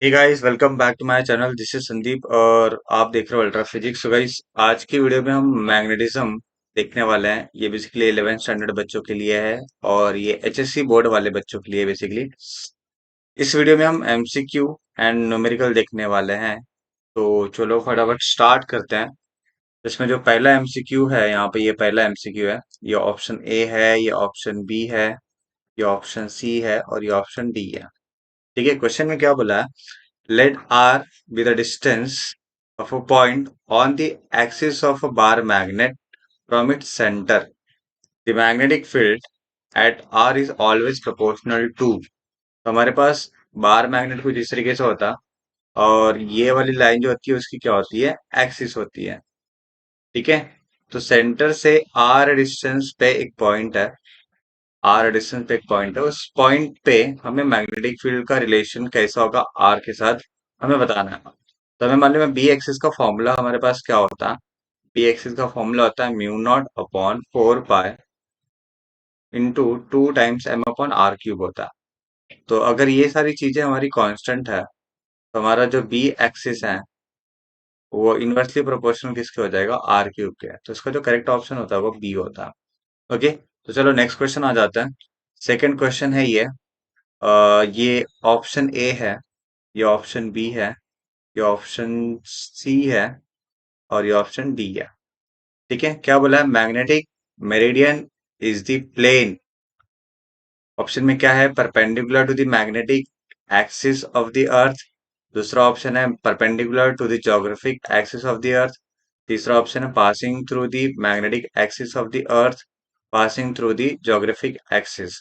Hey guys, welcome back to my channel. This is Sandeep और आप देख रहे हो अल्ट्रा फिजिक्स। सो गाइस, आज की वीडियो में हम मैग्नेटिज्म देखने वाले हैं। ये बेसिकली 11th स्टैंडर्ड बच्चों के लिए है और ये एचएससी बोर्ड वाले बच्चों के लिए बेसिकली। इस वीडियो में हम एमसीक्यू एंड न्यूमेरिकल देखने वाले हैं। तो चलो फटाफट स्टार्ट करते हैं। इसमें जो पहला एमसीक्यू है, यहाँ पे ये पहला एमसीक्यू है। ये ऑप्शन ए है, ये ऑप्शन बी है, ये ऑप्शन सी है और ये ऑप्शन डी है। ठीक है, क्वेश्चन में क्या बोला है? Let R be the distance of a point on the axis of a bar magnet from its center. The magnetic field at R is always proportional to। तो हमारे पास बार मैग्नेट कुछ इस तरीके से होता और ये वाली लाइन जो होती है उसकी क्या होती है? एक्सिस होती है। ठीक है, तो सेंटर से आर डिस्टेंस पे एक पॉइंट है। आर डिस्टेंस पे एक पॉइंट है, उस पॉइंट पे हमें मैग्नेटिक फील्ड का रिलेशन कैसा होगा आर के साथ, हमें बताना है। तो हमें मालूम है बी एक्सिस का फॉर्मूला हमारे पास क्या होता है। बी एक्सिस का फॉर्मूला होता है mu naught upon 4 pi into 2 times m upon r cube होता है। तो अगर ये सारी चीजें हमारी कांस्टेंट है तो हमारा जो बी एक्सिस है वो इनवर्सली प्रोपोर्शनल किसके हो जाएगा? आर क्यूब के। तो इसका जो करेक्ट ऑप्शन होता है वो बी होता है। ओके, तो चलो नेक्स्ट क्वेश्चन आ जाता है। सेकंड क्वेश्चन है ये ऑप्शन ए है, ये ऑप्शन बी है, ये ऑप्शन सी है और ये ऑप्शन डी है। ठीक है, क्या बोला है? Magnetic meridian is the plane. Option में क्या है? Perpendicular to the magnetic axis of the earth. दूसरा ऑप्शन है perpendicular to the geographic axis of the earth. तीसरा ऑप्शन है passing through the magnetic axis of the earth, passing through the geographic axis.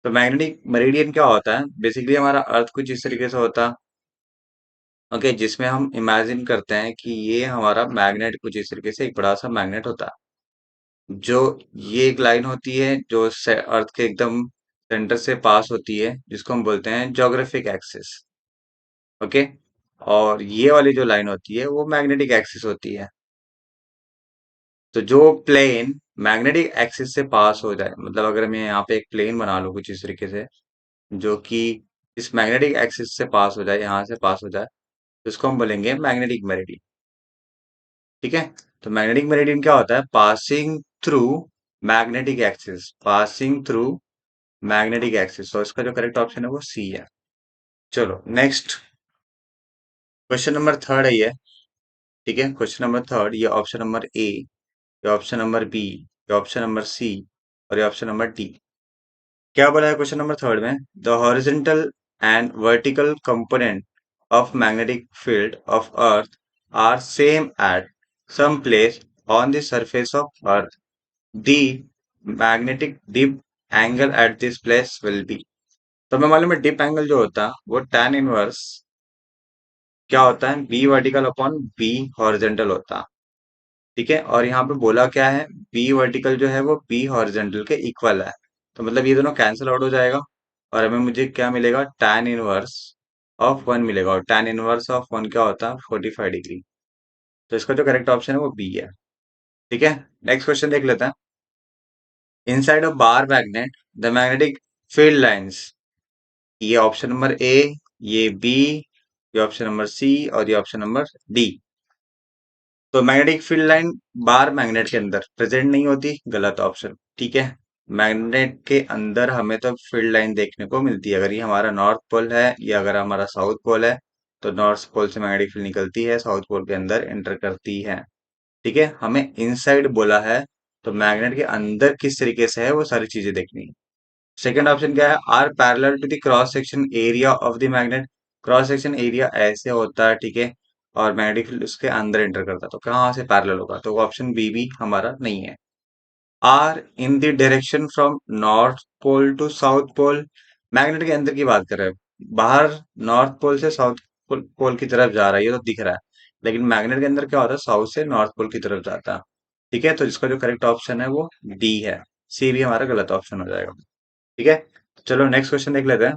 तो magnetic meridian क्या होता है? Basically हमारा अर्थ कुछ इस तरीके से होता है। ओके, जिसमें हम इमेजिन करते हैं कि ये हमारा मैग्नेट कुछ इस तरीके से एक बड़ा सा मैग्नेट होता है। जो ये एक लाइन होती है जो अर्थ के एकदम सेंटर से पास होती है, जिसको हम बोलते हैं ज्योग्राफिक एक्सिस। ओके, और ये वाली जो लाइन होती है वो मैग्नेटिक एक्सिस होती है। तो जो प्लेन मैग्नेटिक एक्सिस से पास हो जाए, मतलब अगर मैं यहाँ पे एक प्लेन बना लूँ कुछ इस तरीके से जो कि इस मैग्नेटिक एक्सिस से पास हो जाए, यहाँ से पास हो जाए, तो इसको हम बोलेंगे मैग्नेटिक मेरिडियन। ठीक है, तो मैग्नेटिक मेरिडियन क्या होता है? Passing through magnetic axis, passing through magnetic axis. तो इसका जो करेक्ट ऑप्शन है वो सी है। चलो नेक्स्ट क्वेश्चन नंबर थर्ड है ये। ठीक है, क्वेश्चन नंबर थर्ड, ये ऑप्शन नंबर ए, ये ऑप्शन नंबर बी, ये ऑप्शन नंबर सी और ये ऑप्शन नंबर डी। क्या बोला है क्वेश्चन नंबर थर्ड में? The horizontal and vertical component of magnetic field of earth are same at some place on the surface of earth. The magnetic dip angle at this place will be। तो हमें मालूम है dip angle जो होता है वो tan inverse क्या होता है? B vertical upon B horizontal होता है। ठीक है, और यहाँ पे बोला क्या है? बी वर्टिकल जो है वो बी हॉरिजेंटल के इक्वल है। तो मतलब ये दोनों कैंसिल आउट हो जाएगा और हमें मुझे क्या मिलेगा? tan इनवर्स ऑफ वन मिलेगा, और tan इनवर्स ऑफ वन क्या होता है? 45 डिग्री। तो इसका जो करेक्ट ऑप्शन है वो बी है। ठीक है, नेक्स्ट क्वेश्चन देख लेते हैं। Inside a bar magnet, the magnetic field lines। ये ऑप्शन नंबर ए, ये बी, ये ऑप्शन नंबर सी और ये ऑप्शन नंबर डी। तो magnetic field line bar magnet के अंदर प्रेजेंट नहीं होती, गलत ऑप्शन। ठीक है, मैग्नेट के अंदर हमें तो फील्ड लाइन देखने को मिलती है। अगर ये हमारा नॉर्थ पोल है या अगर हमारा साउथ पोल है तो नॉर्थ पोल से मैग्नेटिक फील्ड निकलती है, साउथ पोल के अंदर एंटर करती है। ठीक है, हमें इनसाइड बोला है तो मैग्नेट के अंदर किस तरीके से है वो सारी चीजें देखनी है। सेकंड ऑप्शन क्या है? Are parallel to the cross section area of the magnet. Cross section area ऐसे होता है, ठीक है, और मैग्नेटिक फील्ड उसके अंदर एंटर करता है, तो कहाँ से पैरेलल होगा? तो ऑप्शन बी भी हमारा नहीं है। Are in the direction from north pole to south pole. Magnet के अंदर की बात कर रहे हैं, बाहर नॉर्थ पोल से साउथ पोल की तरफ जा रहा है, ये तो दिख रहा है। लेकिन मैग्नेट के अंदर क्या होता है? साउथ से नॉर्थ पोल की तरफ जाता है। ठीक है, तो इसका जो करेक्ट ऑप्शन है वो डी है। सी भी हमारा गलत ऑप्शन हो जाएगा। ठीक है, चलो नेक्स्ट क्वेश्चन देख लेते हैं।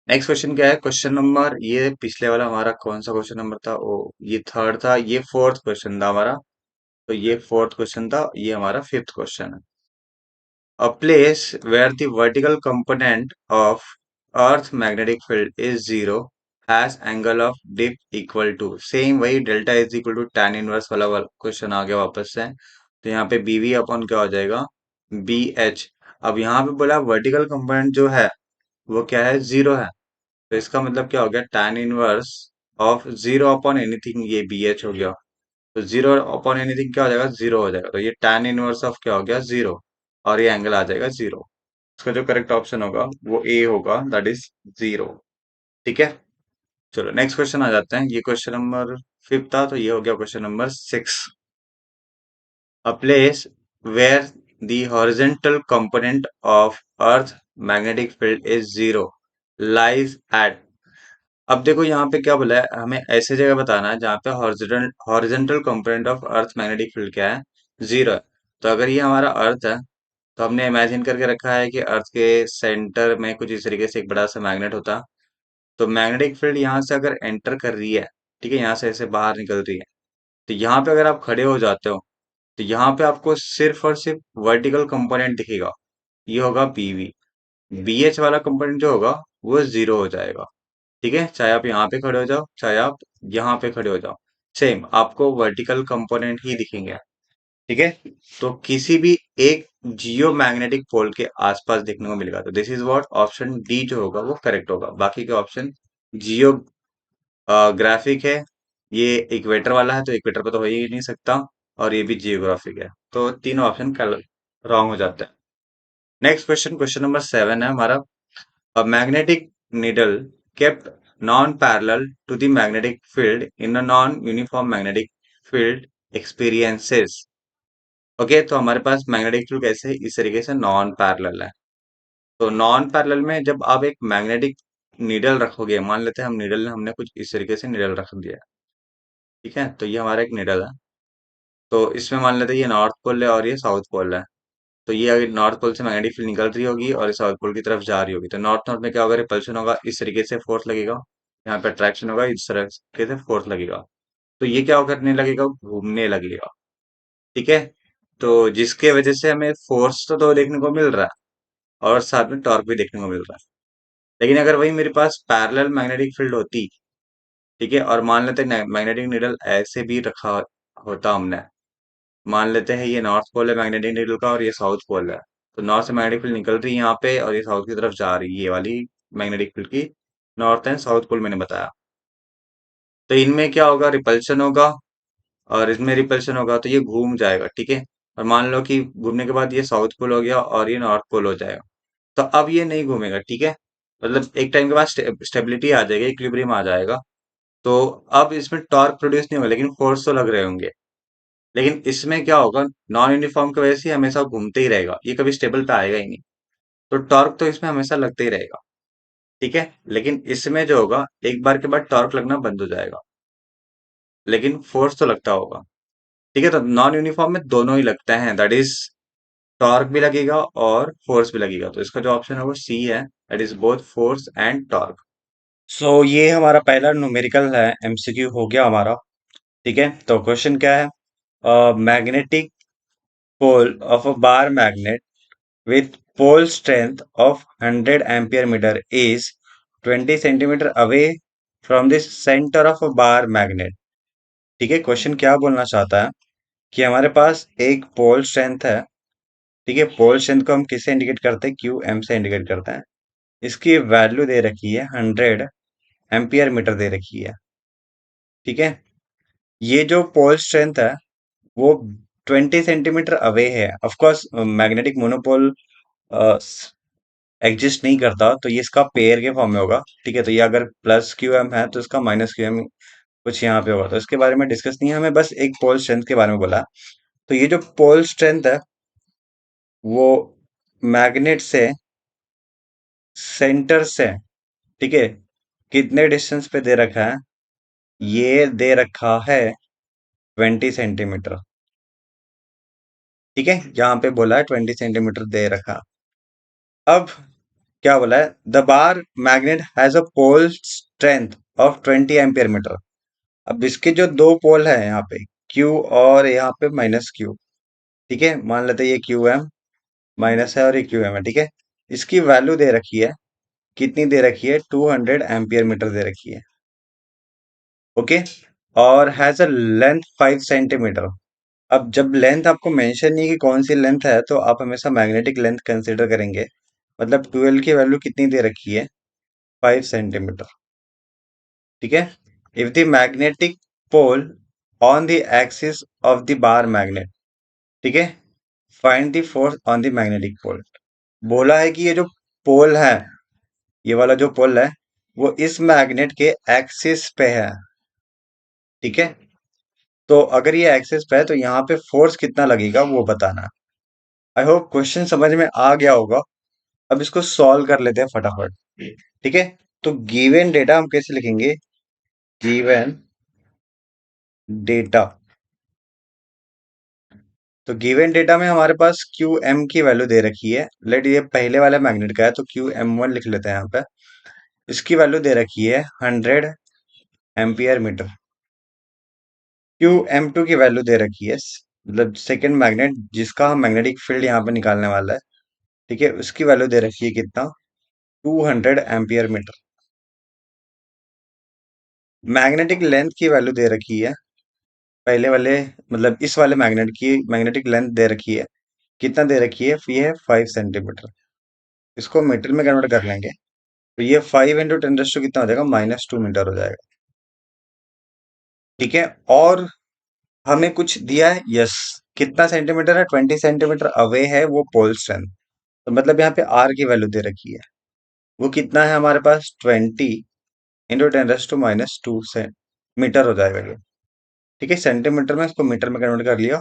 नेक्स्ट क्वेश्चन क्या है? क्वेश्चन नंबर, ये पिछले वाला हमारा कौन सा क्वेश्चन नंबर था? ओ, ये थर्ड था, ये फोर्थ क्वेश्चन था हमारा। तो ये फोर्थ क्वेश्चन था, ये हमारा फिफ्थ क्वेश्चन है। A place where the vertical component of Earth magnetic field is zero has angle of dip equal to, same वही delta is equal to tan inverse वाला क्वेश्चन आ गया वापस से। तो यहाँ पे बीवी अपॉन क्या हो जाएगा, बी एच। अब यहाँ पे बोला वर्टिकल कंपोनेंट जो है वो क्या है, जीरो है। तो इसका मतलब क्या हो गया, tan inverse of zero upon anything, ये बी एच हो गया। तो जीरो अपॉन एनीथिंग क्या हो जाएगा, जीरो हो जाएगा। तो ये tan इनवर्स ऑफ क्या हो गया, जीरो। और ये एंगल आ जाएगा जीरो। इसका जो करेक्ट ऑप्शन होगा वो ए होगा, दैट इज जीरो। ठीक है। चलो नेक्स्ट क्वेश्चन आ जाते हैं। ये क्वेश्चन नंबर 5 था, तो ये हो गया question number 6। A place where the horizontal component of Earth magnetic field is zero lies at। अब देखो यहाँ पे क्या बोला है, हमें ऐसे जगह बताना है जहाँ पे horizontal component of earth magnetic field क्या है, जीरो है। तो अगर ये हमारा अर्थ है, तो हमने इमेजिन करके रखा है कि अर्थ के सेंटर में कुछ इस तरीके से एक बड़ा सा मैग्नेट होता। तो मैग्नेटिक फील्ड यहाँ से अगर एंटर कर रही है, ठीक है, यहाँ से ऐसे बाहर निकल रही है, तो यहाँ पे अगर आप खड़े हो जाते हो, तो यहाँ पे आपको सिर्फ और सिर्फ वर्टिकल कंपोनेंट दिखेगा, ये होगा पीवी। बीएच वाला कंपोनेंट जो होगा वो जीरो हो जाएगा। ठीक है, चाहे आप यहाँ पे खड़े हो जाओ, चाहे आप यहाँ पे खड़े हो जाओ, सेम आपको वर्टिकल कंपोनेंट ही दिखेंगे। ठीक है। तो किसी भी एक जियो मैग्नेटिक पोल के आसपास देखने को मिलेगा। तो this is what option D जो होगा वो करेक्ट होगा। बाकी के ऑप्शन, जियो ग्राफिक है, ये इक्वेटर वाला है तो इक्वेटर पे तो हो ही नहीं सकता, और ये भी जियोग्राफिक है, तो तीनों ऑप्शन रॉन्ग हो जाते हैं। नेक्स्ट क्वेश्चन, क्वेश्चन नंबर 7 है हमारा। A magnetic needle kept non parallel to the magnetic field in a non uniform magnetic field experiences. Okay, तो हमारे पास मैग्नेटिक फील्ड कैसे है, इस तरीके से नॉन पैरेलल है। तो नॉन पैरेलल में जब आप एक मैग्नेटिक नीडल रखोगे, मान लेते हैं हम नीडल, हमने कुछ इस तरीके से नीडल रख दिया। ठीक है, तो ये हमारा एक निडल है। तो इसमें मान लेते हैं ये नॉर्थ पोल है और ये साउथ पोल है। तो ये अगर नॉर्थ पोल से मैग्नेटिक फील्ड निकल रही होगी और ये साउथ पोल की तरफ जा रही होगी, तो नॉर्थ नॉर्थ में क्या होगा, रिपल्शन होगा, इस तरीके से फोर्स लगेगा। यहाँ पे अट्रैक्शन होगा, इस तरीके से फोर्स लगेगा। तो ये क्या करने लगेगा, घूमने लगेगा। ठीक है। तो जिसके वजह से हमें फोर्स तो देखने को मिल रहा है, और साथ में टॉर्क भी देखने को मिल रहा है। लेकिन अगर वही मेरे पास पैरेलल मैग्नेटिक फील्ड होती, ठीक है, और मान लेते हैं मैग्नेटिक नीडल ऐसे भी रखा होता हमने, मान लेते हैं ये नॉर्थ पोल है मैग्नेटिक नीडल का और ये साउथ पोल है। तो नॉर्थ से मैग्नेटिक फील्ड निकल रही है यहाँ पे और ये साउथ की तरफ जा रही है, ये वाली मैग्नेटिक फील्ड की नॉर्थ एंड साउथ पोल मैंने बताया। तो इनमें क्या होगा, रिपल्शन होगा, और इसमें रिपल्शन होगा तो ये घूम जाएगा। ठीक है। और मान लो कि घूमने के बाद ये साउथ पोल हो गया और ये नॉर्थ पोल हो जाएगा। तो अब ये नहीं घूमेगा। ठीक है। मतलब एक टाइम के बाद स्टेबिलिटी आ जाएगी, इक्विलिब्रियम आ जाएगा। तो अब इसमें टॉर्क प्रोड्यूस नहीं होगा, लेकिन फोर्स तो लग रहे होंगे। लेकिन इसमें क्या होगा, नॉन यूनिफॉर्म की वजह से ये हमेशा घूमते ही रहेगा, ये कभी स्टेबल पे आएगा ही नहीं। तो टॉर्क तो इसमें हमेशा लगते ही रहेगा। ठीक है। लेकिन इसमें जो होगा, एक बार के बाद टॉर्क लगना बंद हो जाएगा, लेकिन फोर्स तो लगता होगा। ठीक है। तो नॉन यूनिफॉर्म में दोनों ही लगते हैं, दैट इज टॉर्क भी लगेगा और फोर्स भी लगेगा। तो इसका जो ऑप्शन है वो सी है, that is both force and torque. So ये हमारा पहला न्यूमेरिकल है, एमसीक्यू हो गया हमारा। ठीक है। तो क्वेश्चन क्या है, magnetic pole of a bar magnet with pole strength of 100 ampere meter is 20 centimeter away from the center of a bar magnet। ठीक है, क्वेश्चन क्या बोलना चाहता है कि हमारे पास एक पोल स्ट्रेंथ है। ठीक है, पोल स्ट्रेंथ को हम किससे इंडिकेट करते हैं, क्यू एम से इंडिकेट करते हैं। इसकी वैल्यू दे रखी है 100 एम्पियर मीटर दे रखी है। ठीक है। ये जो पोल स्ट्रेंथ है वो 20 सेंटीमीटर अवे है। Of course magnetic monopole exist नहीं करता, तो ये इसका पेयर के फॉर्म में होगा। ठीक है। तो ये अगर प्लस क्यू एम है तो इसका माइनस क्यू एम कुछ यहाँ पे होगा। तो इसके बारे में डिस्कस नहीं है, हमें बस एक पोल स्ट्रेंथ के बारे में बोला। तो ये जो पोल स्ट्रेंथ है वो मैग्नेट से सेंटर से, ठीक है, कितने डिस्टेंस पे दे रखा है, ये दे रखा है 20 सेंटीमीटर। ठीक है, यहाँ पे बोला है 20 सेंटीमीटर दे रखा। अब क्या बोला है, the bar magnet has a pole strength of 20 ampere metre. अब इसके जो दो पोल है यहाँ पे, Q और यहाँ पे माइनस क्यू। ठीक है, मान लेते हैं ये क्यू एम माइनस है और ये क्यू एम है। ठीक है, इसकी वैल्यू दे रखी है, कितनी दे रखी है, 200 एम्पियर मीटर दे रखी है। ओके। और हैज अ लेंथ 5 सेंटीमीटर। अब जब लेंथ आपको मेंशन नहीं कि कौन सी लेंथ है, तो आप हमेशा मैग्नेटिक लेंथ कंसीडर करेंगे। मतलब 12 की वैल्यू कितनी दे रखी है? 5 सेंटीमीटर। ठीक है। If the magnetic pole on the axis of the bar magnet. ठीक है। Find the force on the magnetic pole. बोला है कि ये जो पोल है, ये वाला जो पोल है, वो इस मैग्नेट के एक्सिस पे है। ठीक है। तो अगर ये एक्सिस पे है तो यहाँ पे फोर्स कितना लगेगा वो बताना है। आई होप क्वेश्चन समझ में आ गया होगा। अब इसको सॉल्व कर लेते हैं फटाफट। ठीक है। तो गिवन डेटा हम कैसे लिखेंगे? Given data. तो गिवन डेटा में हमारे पास क्यू एम की वैल्यू दे रखी है। लेट ये पहले वाले मैग्नेट का है तो क्यू एम वन लिख लेते हैं यहाँ पे। इसकी वैल्यू दे रखी है 100 ampere metre. Q m two की वैल्यू दे रखी है, मतलब सेकेंड मैग्नेट जिसका हम मैग्नेटिक फील्ड यहाँ पे निकालने वाला है। ठीक है। उसकी वैल्यू दे रखी है कितना? 200 एम्पियर मीटर। मैग्नेटिक लेंथ की वैल्यू दे रखी है पहले वाले, मतलब इस वाले मैग्नेट की मैग्नेटिक लेंथ दे रखी है। कितना दे रखी है? ये है 5 सेंटीमीटर। इसको मीटर में कन्वर्ट कर लेंगे तो ये 5 × 10 कितना हो जाएगा? -2 मीटर हो जाएगा। ठीक है। और हमें कुछ दिया है, यस। कितना सेंटीमीटर है? 20 सेंटीमीटर अवे है वो पोल स्ट्रेंथ। तो मतलब यहाँ पे आर की वैल्यू दे रखी है। वो कितना है हमारे पास? 20 × 10⁻² से मीटर हो जाएगा ये। ठीक है। सेंटीमीटर में इसको मीटर में कन्वर्ट कर लिया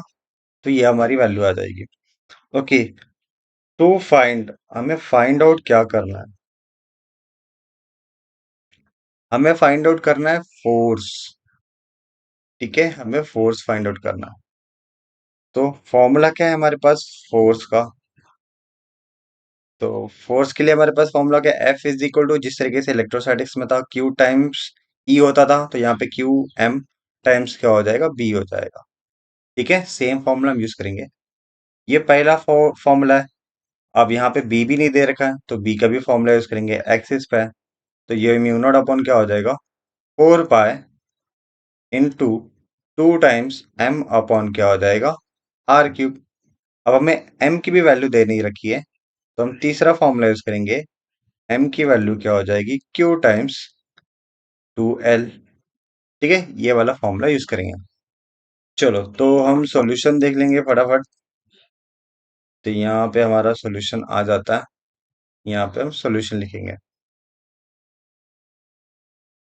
तो ये हमारी वैल्यू आ जाएगी। ओके। टू फाइंड, हमें फाइंड आउट क्या करना है? हमें फाइंड आउट करना है फोर्स। ठीक है। हमें फोर्स फाइंड आउट करना है। तो फॉर्मूला क्या है हमारे पास फोर्स का? तो फोर्स के लिए हमारे पास फॉर्मूला क्या है? एफ इज इक्वल टू, जिस तरीके से इलेक्ट्रोस्टैटिक्स में था, क्यू टाइम्स ई होता था, तो यहाँ पे क्यू एम टाइम्स क्या हो जाएगा? बी हो जाएगा। ठीक है। सेम फॉर्मूला हम यूज करेंगे। ये पहला फॉर्मूला है। अब यहाँ पे बी भी नहीं दे रखा है तो बी का भी फॉर्मूला यूज करेंगे। एक्सिस पे है तो ये म्यू नॉट अपॉन क्या हो जाएगा? 4 पाई × 2 टाइम्स एम अपॉन क्या हो जाएगा? R³ अब हमें m की भी वैल्यू दे नहीं रखी है तो हम तीसरा फॉर्मूला यूज करेंगे। m की वैल्यू क्या हो जाएगी? Q times 2L। ठीक है। ये वाला फॉर्मूला यूज करेंगे। चलो तो हम सॉल्यूशन देख लेंगे फटाफट। तो यहाँ पे हमारा सॉल्यूशन आ जाता है। यहाँ पे हम सॉल्यूशन लिखेंगे।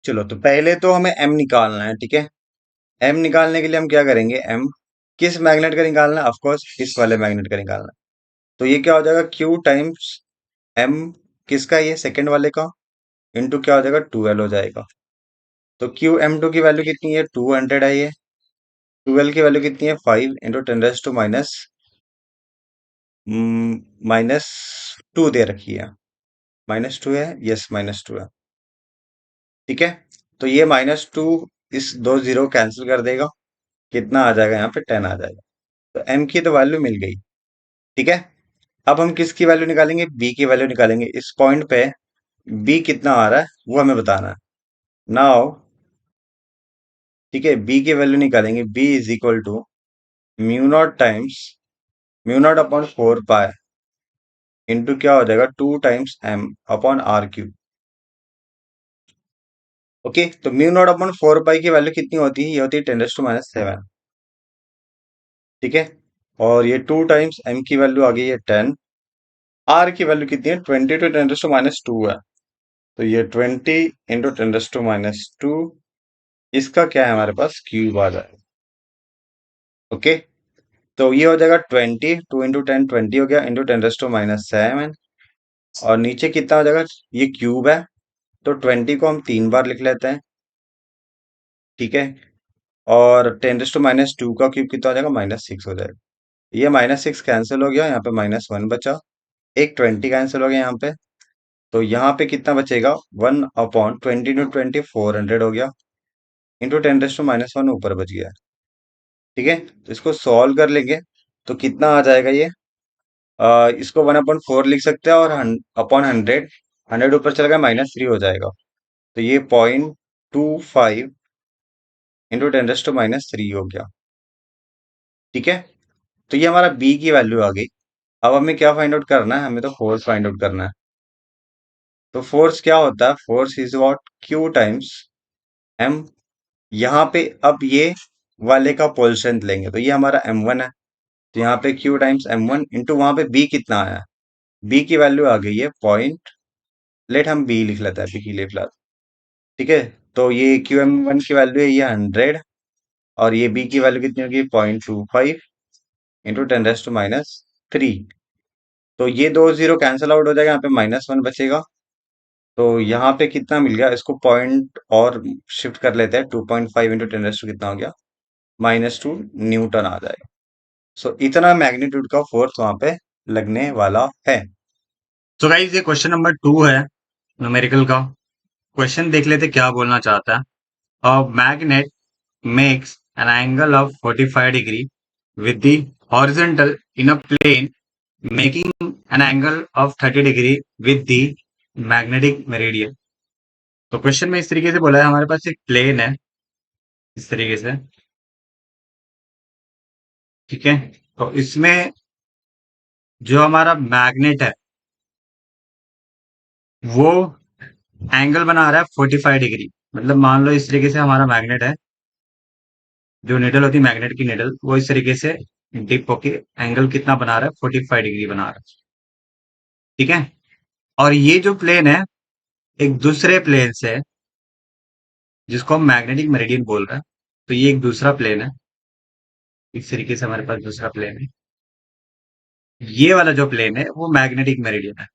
चलो तो पहले तो हमें m निकालना है। ठीक है। m निकालने के लिए हम क्या करेंगे? m किस मैग्नेट का निकालना है? ऑफ कोर्स इस वाले मैग्नेट का निकालना है। तो ये क्या हो जाएगा? Q टाइम्स m, किसका? ये सेकंड वाले का, इनटू क्या हो जाएगा? 2L हो जाएगा। तो QM2 की वैल्यू कितनी है? 200 है ये। 2L की वैल्यू कितनी है? 5 × 10⁻, -2 दे रखी है। -2 है, यस -2 है। ठीक है। तो ये -2 इस दो जीरो कैंसिल कर देगा। कितना आ जाएगा? यहाँ पे 10 आ जाएगा। तो m की तो वैल्यू मिल गई। ठीक है। अब हम किसकी वैल्यू निकालेंगे? b की वैल्यू निकालेंगे। इस पॉइंट पे b कितना आ रहा है वो हमें बताना है। नाउ ठीक है, b की वैल्यू निकालेंगे। b is equal to mu naught times mu naught upon 4 pi into क्या हो जाएगा? 2 times m upon R³ okay. तो म्यू नॉट अपॉन 4 पाई की वैल्यू कितनी होती है? ये होती है 10⁻⁷। ठीक है। और ये 2 टाइम्स m की वैल्यू आ गई है 10। R की वैल्यू कितनी है? 20 × 10⁻² है। तो ये 20 × 10⁻², इसका क्या है हमारे पास? क्यूब आ जाएगा। ओके। तो ये हो जाएगा 20, 2 × 10 20 हो गया, × 10⁻⁷। और नीचे कितना हो जाएगा? ये क्यूब है तो 20 को हम 3 बार लिख लेते हैं। ठीक है। और 10⁻² का क्यूब कितना हो जाएगा? -6 हो जाएगा। ये -6 कैंसिल हो गया, यहाँ पे -1 बचा। एक 20 कैंसिल हो गया यहाँ पे। तो यहाँ पे कितना बचेगा? 1/20 × 20 400 हो गया, × 10⁻1 ऊपर बच गया। ठीक है। तो इसको सॉल्व कर लेंगे तो कितना आ जाएगा ये? इसको 1/4 लिख सकते हैं और अपॉन 100, 100 ऊपर चल गया, -3 हो जाएगा। तो ये 0.25 इंटू 10⁻³ हो गया। ठीक है, तो ये हमारा बी की वैल्यू आ गई। अब हमें क्या फाइंड आउट करना है, हमें तो फोर्स फाइंड आउट करना है। तो फोर्स क्या होता है, force is what q times m. यहाँ पे अब ये वाले का पोल स्ट्रेंथ लेंगे, तो ये हमारा m1 है, तो यहाँ पे q टाइम्स m1 इंटू वहां पे b कितना आया, b की वैल्यू आ गई है पॉइंट, लेट हम b लिख लेते हैं b के लिए फिलहाल। ठीक है, तो ये QM1 की वैल्यू है ये 100, और ये b की वैल्यू कितनी होगी 0.25 इंटू 10⁻³ तो ये दो जीरो कैंसिल आउट हो जाएगा, यहाँ पे -1 बचेगा। तो यहाँ पे कितना मिल गया, इसको पॉइंट और शिफ्ट कर लेते हैं, 2.5 इंटू 10 कितना हो गया -2 न्यूटन आ जाएगा। सो इतना मैग्नीट्यूड का फोर्स वहां पे लगने वाला है। तो गाइस ये क्वेश्चन नंबर 2 है न्यूमेरिकल का। क्वेश्चन देख लेते क्या बोलना चाहता है। A magnet makes an angle of 45 degree with the horizontal in a plane making an angle of 30 degree with the magnetic meridian। तो क्वेश्चन में इस तरीके से बोला है, हमारे पास एक प्लेन है इस तरीके से। ठीक है, तो इसमें जो हमारा मैग्नेट है वो एंगल बना रहा है 45 डिग्री। मतलब मान लो इस तरीके से हमारा मैग्नेट है, जो निडल होती है मैग्नेट की निडल, वो इस तरीके से डिप होके एंगल कितना बना रहा है 45 डिग्री बना रहा है। ठीक है, और ये जो प्लेन है एक दूसरे प्लेन से है, जिसको हम मैग्नेटिक मेरिडियन बोल रहे हैं। तो ये एक दूसरा प्लेन है, इस तरीके से हमारे पास दूसरा प्लेन है। ये वाला जो प्लेन है वो मैग्नेटिक मेरिडियन है।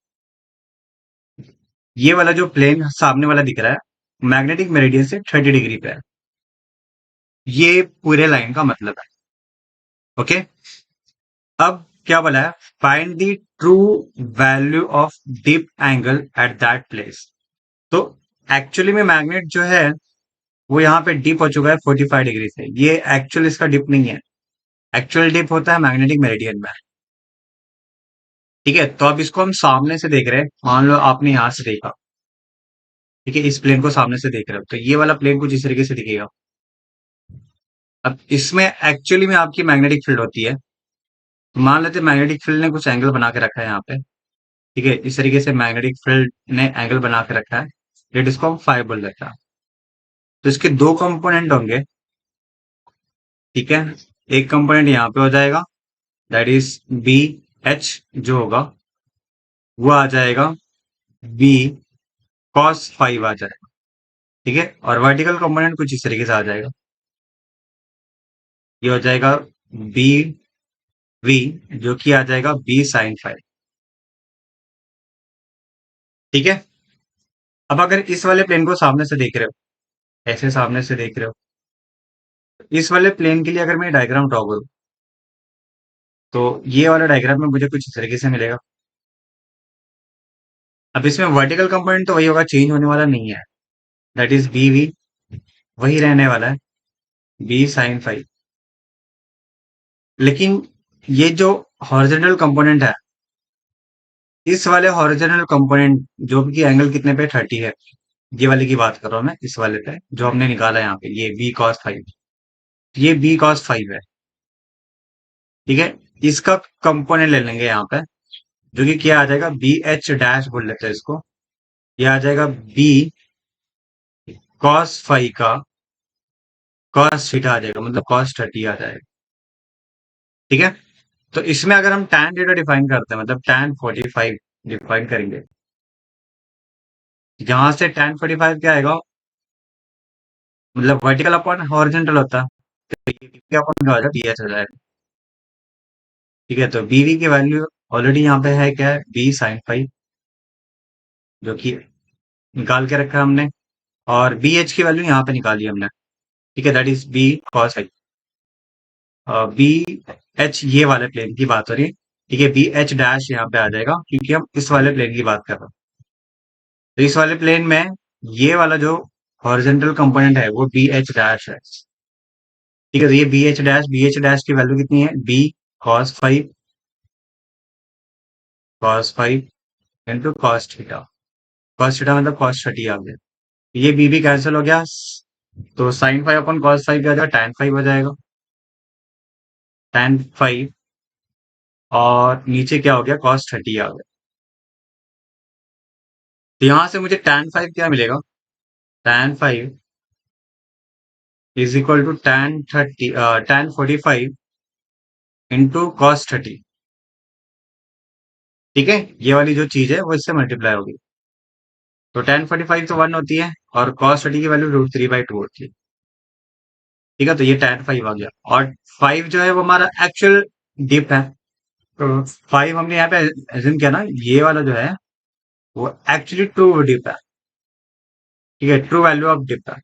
ये वाला जो प्लेन सामने वाला दिख रहा है मैग्नेटिक मेरिडियन से 30 डिग्री पे है। ये पूरे लाइन का मतलब है। ओके, अब क्या बोला है, find the true value of dip angle at that place. तो एक्चुअली में मैग्नेट जो है वो यहाँ पे डिप हो चुका है 45 डिग्री से। ये एक्चुअल इसका डिप नहीं है, एक्चुअल डिप होता है मैग्नेटिक मेरिडियन में। ठीक है, तो अब इसको हम सामने से देख रहे हैं। मान लो आपने यहां से देखा, ठीक है, इस प्लेन को सामने से देख रहे हो, तो ये वाला प्लेन कुछ इस तरीके से दिखेगा। अब इसमें एक्चुअली में आपकी मैग्नेटिक फील्ड होती है। मान लेते हैं मैग्नेटिक फील्ड ने कुछ एंगल बना के रखा है यहाँ पे। ठीक है, इस तरीके से मैग्नेटिक फील्ड ने एंगल बना के रखा है, लेट इसको हम फाइव बोल देते हैं। तो इसके दो कंपोनेंट होंगे। ठीक है, एक कंपोनेंट यहाँ पे हो जाएगा, दैट इज बी एच, जो होगा वो आ जाएगा बी कॉस फाइव आ जाएगा। ठीक है, और वर्टिकल कंपोनेंट कुछ इस तरीके से आ जाएगा, ये हो जाएगा बी वी, जो कि आ जाएगा बी साइन फाइव। ठीक है, अब अगर इस वाले प्लेन को सामने से देख रहे हो, ऐसे सामने से देख रहे हो, इस वाले प्लेन के लिए अगर मैं डायग्राम ड्रॉ करूं, तो ये वाला डायग्राम में मुझे कुछ इस तरीके से मिलेगा। अब इसमें वर्टिकल कंपोनेंट तो वही होगा, चेंज होने वाला नहीं है, दैट इज बी वी, वही रहने वाला है, बी साइन फाइव। लेकिन ये जो हॉरिजॉन्टल कंपोनेंट है, इस वाले हॉरिजॉन्टल कंपोनेंट जो कि एंगल कितने पे 30 है, ये वाले की बात कर रहा हूं मैं, इस वाले पे जो हमने निकाला यहाँ पे, ये बी कॉस फाइव, ये बी कॉस फाइव है। ठीक है, इसका कंपोनेंट ले लेंगे यहाँ पे, जो कि क्या आ जाएगा, बी एच डैश बोल लेते हैं इसको। ये आ जाएगा बी कॉस फाइव का कॉस थीटा आ जाएगा, मतलब कॉस 30 आ जाएगा। ठीक है, तो इसमें अगर हम tan थीटा डिफाइन करते हैं, मतलब tan 45 डिफाइन करेंगे, जहां से tan 45 क्या आएगा, मतलब वर्टिकल अपॉन हॉरिजॉन्टल होता है, तो ये bp अपॉन क्या हो जाएगा, bh हो जाएगा। ठीक है, तो bv की वैल्यू ऑलरेडी यहाँ पे है, क्या है, b साइन फाइव, जो कि निकाल के रखा है हमने, और bh की वैल्यू यहाँ पे निकाली हमने। ठीक है, that is b cos five. B H ये वाले प्लेन की बात हो रही है। ठीक है, बी एच डैश यहाँ पे आ जाएगा, क्योंकि हम इस वाले प्लेन की बात कर रहे हैं। तो इस वाले प्लेन में ये वाला जो हॉरिजॉन्टल कंपोनेंट है वो बी एच डैश है। ठीक है, तो ये बी एच डैश की वैल्यू कितनी है, B cos five into cos theta. Cos theta मतलब कॉस 30 आ गया। ये बी भी कैंसिल हो गया, तो साइन फाइव अपन कॉस फाइव क्या हो जाएगा, tan 5 हो जाएगा, tan 5। और नीचे क्या हो गया, cos 30 आ गया। तो यहां से मुझे tan 5 क्या मिलेगा, tan 5 is equal to tan 45 into cos 30। ठीक है, ये वाली जो चीज है वो इससे मल्टीप्लाई होगी। तो tan 45 तो 1 होती है, और cos 30 की वैल्यू √3/2 होती है। ठीक है, तो ये tan 5 आ गया। और 5 जो है वो हमारा एक्चुअल डिप है। तो 5 हमने यहाँ पे एज्यूम किया ना, ये वाला जो है वो एक्चुअली ट्रू डिप है। ठीक है, ट्रू वैल्यू ऑफ डिप है।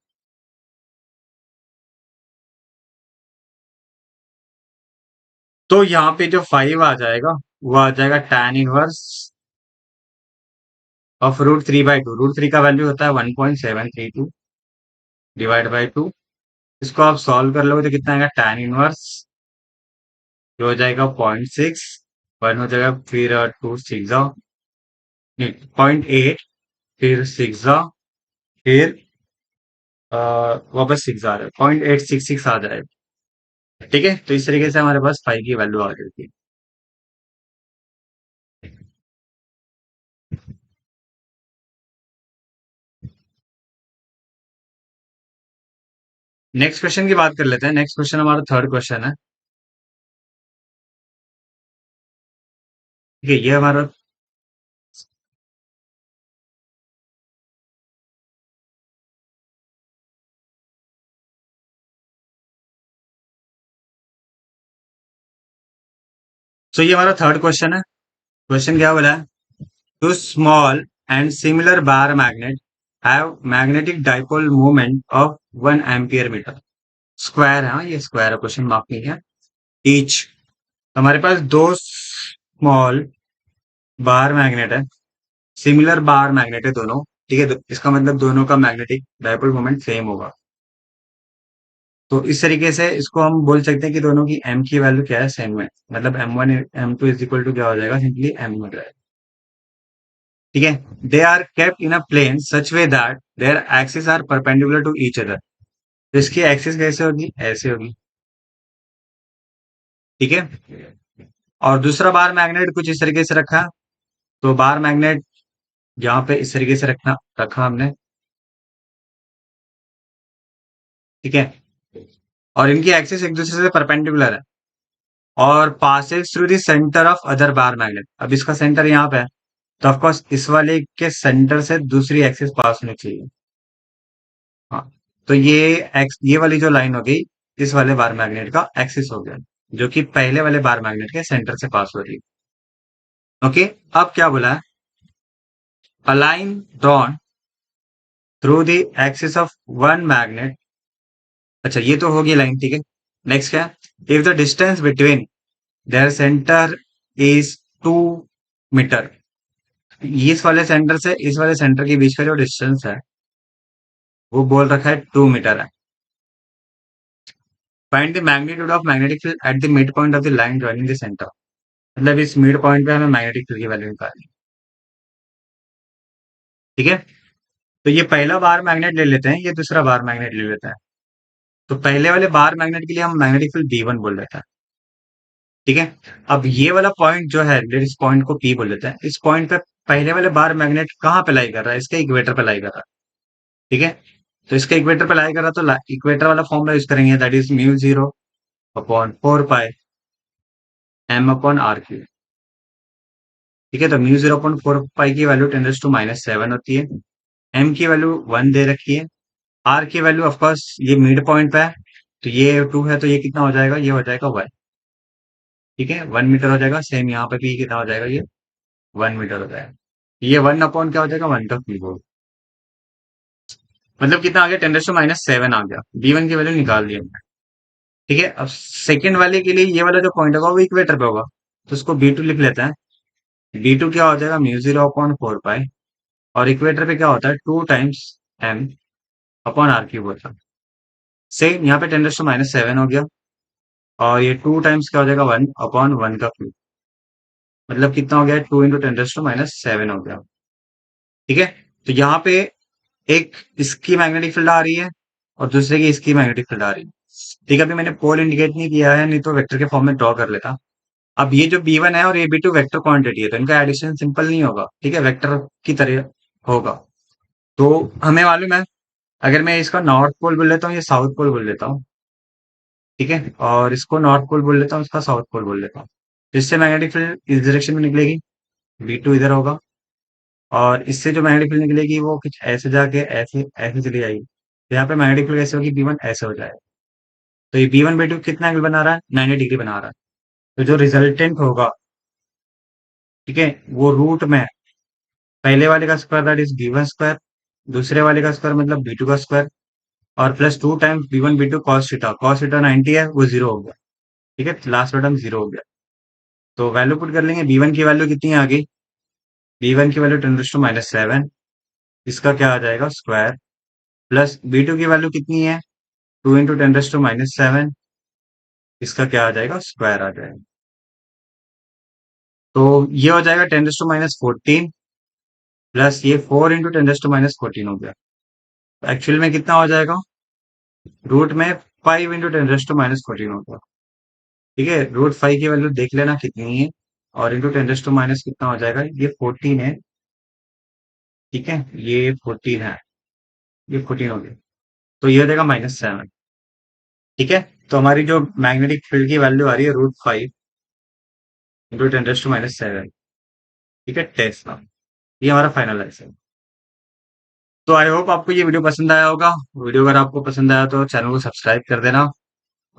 तो यहाँ पे जो 5 आ जाएगा वो आ जाएगा tan 1 ऑफ √3/2। √3 का वैल्यू होता है 1.732 डिवाइड बाई 2। इसको आप सॉल्व कर लोगे तो कितना आएगा, tan 1 जो हो जाएगा 0.6, 1 हो जाएगा, फिर 2 6 नहीं 0.8, फिर 6 फिर वापस 6 आ रहा है, 0.866 आ जाएगा। ठीक है, तो इस तरीके से हमारे पास 5 की वैल्यू आ जाती है। नेक्स्ट क्वेश्चन की बात कर लेते हैं। नेक्स्ट क्वेश्चन हमारा थर्ड क्वेश्चन है। ठीक है, ये हमारा, तो ये हमारा थर्ड क्वेश्चन है। क्वेश्चन क्या बोला है, two small and similar bar magnet have magnetic dipole moment of 1 ampere metre square है। हाँ, ये स्क्वायर है, क्वेश्चन मार्क नहीं है। ईच, हमारे पास दो स्मॉल बार मैग्नेट है, सिमिलर बार मैग्नेट है दोनों। ठीक है, तो इसका मतलब दोनों का मैग्नेटिक डाइपोल मोमेंट सेम होगा। तो इस तरीके से इसको हम बोल सकते हैं कि दोनों की एम की वैल्यू क्या है, सेम है। मतलब M1 M2 is equal to क्या हो जाएगा, सिंपली M हो जाएगा। ठीक है, they are kept in a plane such way that their axis are perpendicular to each other. तो इसकी एक्सिस कैसे होगी, ऐसे होगी। ठीक है, और दूसरा बार मैग्नेट कुछ इस तरीके से रखा। तो बार मैग्नेट यहाँ पे इस तरीके से रखा हमने। ठीक है, और इनकी एक्सिस एक दूसरे से परपेंडिकुलर है, और passes through the centre of other bar magnet. अब इसका सेंटर यहाँ पे है, तो ऑफकोर्स इस वाले के सेंटर से दूसरी एक्सिस पास होनी चाहिए। हाँ, तो ये वाली जो लाइन हो गई, इस वाले बार मैग्नेट का एक्सिस हो गया, जो कि पहले वाले बार मैग्नेट के सेंटर से पास हो रही है। ओके, अब क्या बोला है, a line drawn through the axis of one magnet. अच्छा, ये तो होगी लाइन। ठीक है, नेक्स्ट क्या, if the distance between their centre is 2 metre. इस वाले सेंटर से इस वाले सेंटर के बीच का जो डिस्टेंस है वो बोल रखा है 2 मीटर है। Find the magnitude of magnetic field at the mid point of the line joining the centre. मतलब इस मिड पॉइंट पे हमें मैग्नेटिक फील्ड की वैल्यू निकालनी है। ठीक है, तो ये पहला बार मैग्नेट ले लेते हैं, ये दूसरा बार मैग्नेट ले लेते हैं। तो पहले वाले बार मैग्नेट के लिए हम मैग्नेटिक फील्ड B1 बोल देते हैं। ठीक है, अब ये वाला पॉइंट जो है, इस पॉइंट को P बोल देते हैं। इस पॉइंट पे पहले वाले बार मैग्नेट कहाँ पे लाई कर रहा है, इसके इक्वेटर पे लाई कर रहा है। ठीक है, तो इसके इक्वेटर पे लाई कर रहा है, तो इक्वेटर वाला फॉर्मूला यूज करेंगे, दैट इज μ0/4π M/r3। ठीक है, तो μ0/4π की वैल्यू 10⁻⁷ होती है। M की वैल्यू 1 दे रखी है। R की वैल्यू ऑफकोर्स ये मिड पॉइंट पे है, तो ये 2 है, तो ये कितना हो जाएगा, ये हो जाएगा 1। ठीक है, 1 मीटर हो जाएगा। सेम यहाँ पे भी कितना हो जाएगा, ये 1 मीटर हो जाएगा। ये 1 अपॉन क्या हो जाएगा, 1/4। मतलब कितना आ गया, 10⁻⁷ आ गया। B1 की वैल्यू निकाल दी हमने। ठीक है, अब सेकंड वाले के लिए ये वाला जो पॉइंट होगा वो इक्वेटर पे होगा, तो उसको B2 लिख लेते हैं। B2 क्या हो जाएगा, μ0/4π, और इक्वेटर पे क्या होता है, 2 टाइम्स M/r³ होता है। सेम यहाँ पे 10⁻⁷ हो गया, और ये 2 टाइम्स क्या हो जाएगा, 1/1 का क्यूब। मतलब कितना हो गया, 2 × 10⁻⁷ हो गया। ठीक है, तो यहाँ पे एक इसकी मैग्नेटिक फील्ड आ रही है, और दूसरे की इसकी मैग्नेटिक फील्ड आ रही है। ठीक है, अभी मैंने पोल इंडिकेट नहीं किया है, नहीं तो वेक्टर के फॉर्म में ड्रॉ कर लेता। अब ये जो B1 है और ये B2 वेक्टर क्वांटिटी है, तो इनका एडिशन सिंपल नहीं होगा, ठीक है, वेक्टर की तरह होगा। तो हमें मालूम है, अगर मैं इसका नॉर्थ पोल बोल लेता हूँ, ये साउथ पोल बोल लेता हूँ, ठीक है, और इसको नॉर्थ पोल बोल लेता हूँ, इसका साउथ पोल बोल लेता हूँ। इससे मैग्नेटिक फील्ड इस डायरेक्शन में निकलेगी, B2 इधर होगा, और इससे जो मैग्नेटिक फील्ड निकलेगी वो कुछ ऐसे जाके ऐसे ऐसे चली जाएगी। तो यहाँ पे मैग्नेटिक फील्ड कैसे होगी, B1 ऐसे हो जाएगा। तो ये B1 B2 कितना एंगल बना रहा है, 90 डिग्री बना रहा है। तो जो रिजल्टेंट होगा, ठीक है, वो रूट में पहले वाले का square that is B1 square, दूसरे वाले का स्क्वायर मतलब B2 का स्क्वायर, और plus 2 times B1 B2 cos theta 90 है, वो जीरो हो गया। ठीक है, लास्ट टर्म जीरो हो गया। तो वैल्यू पुट कर लेंगे, B1 की वैल्यू कितनी आ गई, B1 की वैल्यू 10⁻⁷, इसका क्या आ जाएगा स्क्वायर, प्लस B2 की वैल्यू कितनी है, 2 × 10⁻⁷, इसका क्या आ जाएगा स्क्वायर आ जाएगा। तो ये हो जाएगा 10⁻14, प्लस ये 4 × 10⁻14 हो गया। एक्चुअल में कितना हो जाएगा, रूट में 5 × 10⁻14 होगा। ठीक है, रूट 5 की वैल्यू देख लेना कितनी है, और इंटू 10⁻, कितना हो जाएगा, ये 14 है। ठीक है, ये 14 है, ये 14 हो गया। तो ये हो जाएगा -7। ठीक है, तो हमारी जो मैग्नेटिक फील्ड की वैल्यू आ रही है √5 × 10⁻⁷। ठीक है, टेस्ला, ये हमारा फाइनल आंसर है। तो आई होप आपको ये वीडियो पसंद आया होगा। वीडियो अगर आपको पसंद आया तो चैनल को सब्सक्राइब कर देना,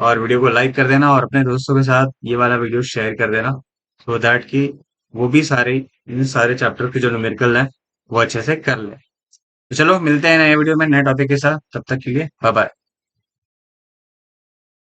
और वीडियो को लाइक कर देना, और अपने दोस्तों के साथ ये वाला वीडियो शेयर कर देना, सो दैट कि वो भी सारे इन सारे चैप्टर के जो न्यूमेरिकल है वो अच्छे से कर ले। तो चलो मिलते हैं नए वीडियो में नए टॉपिक के साथ, तब तक के लिए बाय बाय।